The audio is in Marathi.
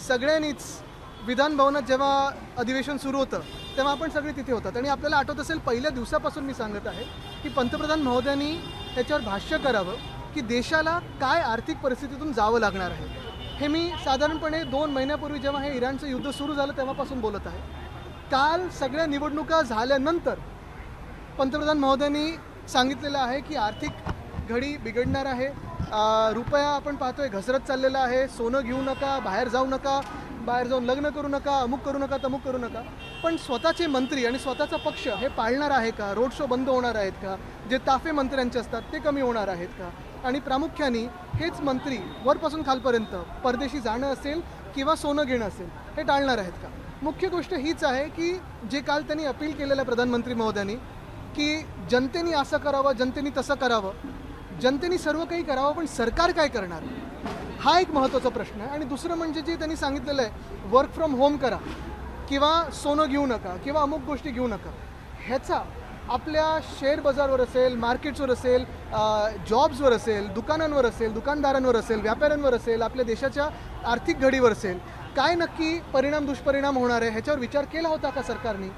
सगळ्यांनीच विधान भवनात जेव्हा अधिवेशन सुरू होतं तेव्हा आपण सगळे तिथे होतात आणि आपल्याला आठवत असेल पहिल्या दिवसापासून मी सांगत आहे की पंतप्रधान महोदयांनी त्याच्यावर भाष्य करावं की देशाला काय आर्थिक परिस्थितीतून जावं लागणार आहे. हे मी साधारणपणे 2 महिन्यापूर्वी जेव्हा हे इराणचं युद्ध सुरू झालं तेव्हापासून बोलत आहे. काल सगळ्या निवडणुका झाल्यानंतर पंतप्रधान महोदयांनी सांगितलेलं आहे की आर्थिक घडी बिघडणार आहे. रुपया आपण पाहतोय घसरत चाललेला आहे. सोनं घेऊ नका, बाहेर जाऊ नका, बाहेर जाऊन लग्न करू नका, अमुक करू नका, तमुक करू नका. पण स्वतःचे मंत्री आणि स्वतःचा पक्ष हे पाळणार आहे का? रोड शो बंद होणार आहेत का? जे ताफे मंत्र्यांचे असतात ते कमी होणार आहेत का? आणि प्रामुख्याने हेच मंत्री वरपासून खालपर्यंत परदेशी जाणं असेल किंवा सोनं घेणं असेल हे टाळणार आहेत का? मुख्य गोष्ट हीच आहे की जे काल त्यांनी अपील केलेलं प्रधानमंत्री महोदयांनी की जनतेने असं करावं, जनतेने तसं करावं, जनतेने सर्व काही करावं, पण सरकार काय करणार हा एक महत्त्वाचा प्रश्न आहे. आणि दुसरं म्हणजे जे त्यांनी सांगितलेलं आहे वर्क फ्रॉम होम करा किंवा सोनं घेऊ नका किंवा अमुक गोष्टी घेऊ नका, ह्याचा आपल्या शेअर बाजारवर असेल, मार्केट्सवर असेल, जॉब्सवर असेल, दुकानांवर असेल, दुकानदारांवर असेल, व्यापाऱ्यांवर असेल, आपल्या देशाच्या आर्थिक घडीवर असेल, काय नक्की परिणाम दुष्परिणाम होणार आहे ह्याच्यावर विचार केला होता का सरकारने?